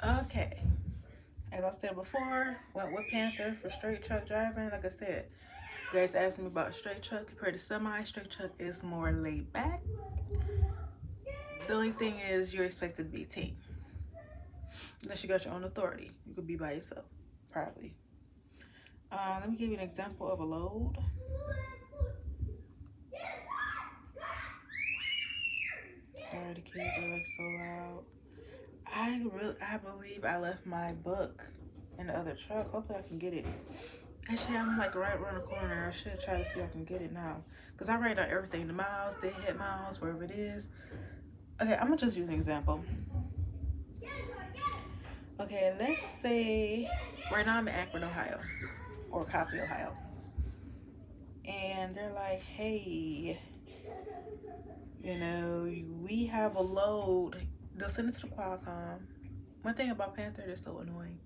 Okay. As I said before, went with Panther for straight truck driving. Like I said, you guys asked me about straight truck compared to semi. Straight truck is more laid back. The only thing is you're expected to be a team. Unless you got your own authority. You could be by yourself, probably. Let me give you an example of a load. Sorry, the kids are like so loud. I believe I left my book in the other truck. Hopefully I can get it. Actually, I'm like right around the corner. I should try to see if I can get it now. Because I write down everything. The miles, deadhead miles, wherever it is. Okay, I'm going to just use an example. Okay, let's say right now I'm in Akron, Ohio. Or Copley, Ohio. And they're like, hey, you know, we have a load. They'll send it to the Qualcomm. One thing about Panther that's so annoying.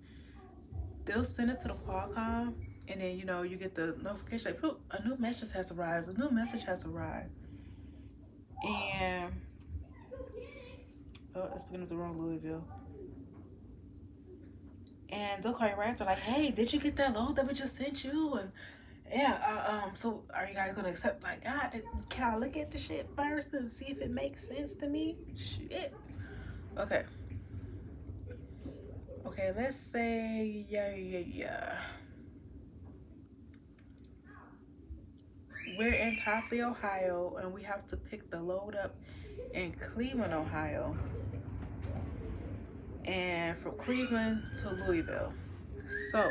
They'll send it to the Qualcomm, and then, you know, you get the notification like, a new message has arrived. A new message has arrived. And, oh, it's picking up the wrong Louisville. And they'll call you right after, like, hey, did you get that load that we just sent you? And yeah, so are you guys gonna accept? Like, can I look at the shit first and see if it makes sense to me? Shit. Okay. Okay, let's say, yeah. We're in Copley, Ohio, and we have to pick the load up in Cleveland, Ohio. And from Cleveland to Louisville. So,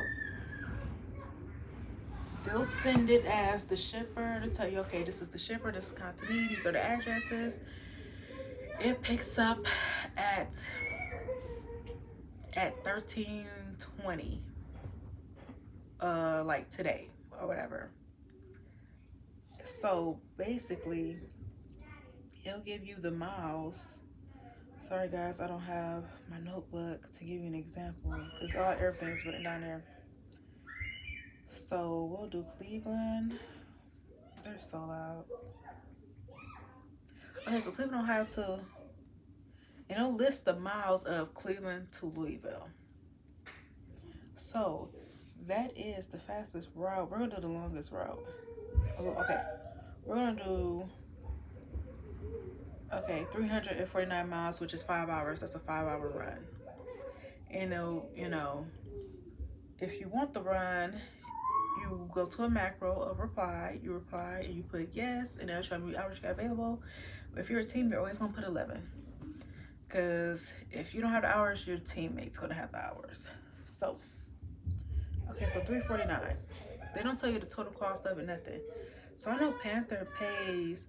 they'll send it as the shipper to tell you, okay, this is the shipper, this is consignee, these are the addresses. It picks up at 13:20, like today or whatever. So basically, it'll give you the miles. Sorry guys, I don't have my notebook to give you an example because everything's written down there. So we'll do Cleveland. They're so loud. Okay, so Cleveland, Ohio to, and it'll list the miles of Cleveland to Louisville. So that is the fastest route. We're gonna do the longest route. Okay, we're gonna do 349 miles, which is 5 hours. That's a 5-hour run. And it'll, you know, if you want the run, you go to a macro of reply. You reply and you put yes, and it'll show you hours you got available. But if you're a team, you're always gonna put 11, because if you don't have the hours, your teammate's gonna have the hours. So, okay, so 349. They don't tell you the total cost of it, nothing. So I know Panther pays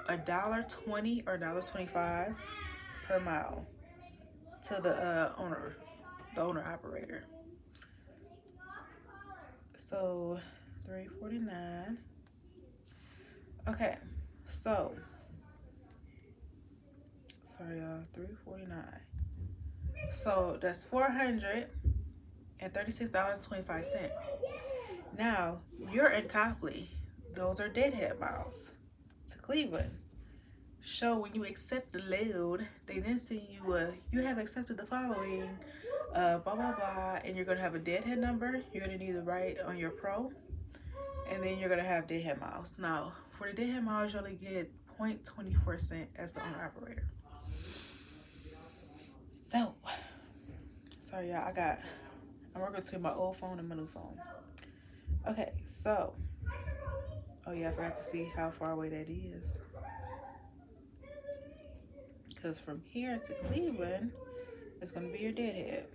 $1.20 or $1.25 per mile to the owner operator. So 349. Okay, so sorry y'all, 349. So that's $436.25. Now you're in Copley. Those are deadhead miles to Cleveland. So when you accept the load, they then send you you have accepted the following, blah blah blah, and you're gonna have a deadhead number. You're gonna need to write on your pro, and then you're gonna have deadhead miles. Now for the deadhead miles, you only get 0.24 cent as the owner operator. So sorry y'all, I'm working between my old phone and my new phone. Okay, so oh yeah, I forgot to see how far away that is. Because from here to Cleveland, it's going to be your deadhead.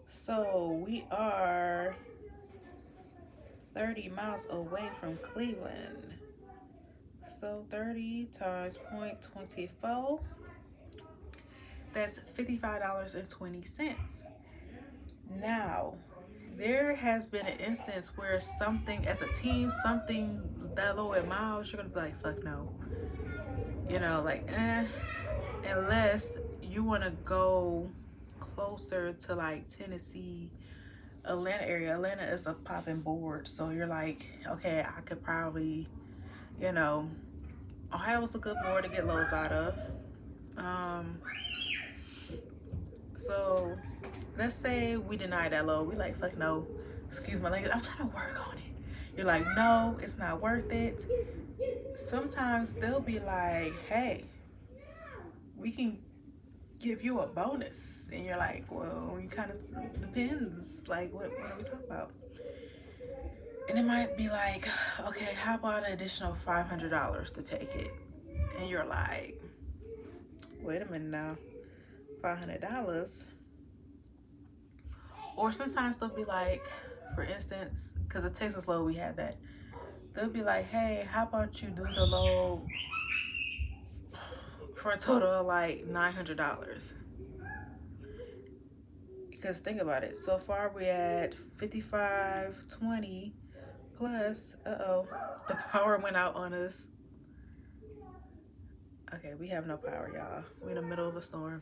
So we are 30 miles away from Cleveland. So 30 times 0.24, that's $55.20. Now, there has been an instance where something, as a team, something that low in miles, you're gonna be like, fuck no. You know, like, unless you wanna go closer to like Tennessee, Atlanta area. Atlanta is a popping board. So you're like, okay, I could probably, you know, Ohio's a good board to get loads out of. So let's say we deny that load. We like, fuck no. Excuse my language. I'm trying to work on it. You're like, no, it's not worth it. Sometimes they'll be like, hey, we can give you a bonus. And you're like, well, it kind of depends. Like, what are we talking about? And it might be like, okay, how about an additional $500 to take it? And you're like, wait a minute now, $500? Or sometimes they'll be like, for instance, because the Texas load, we had that. They'll be like, hey, how about you do the load for a total of like $900? Because think about it. So far we're at 55.20 plus, the power went out on us. Okay, we have no power, y'all. We're in the middle of a storm.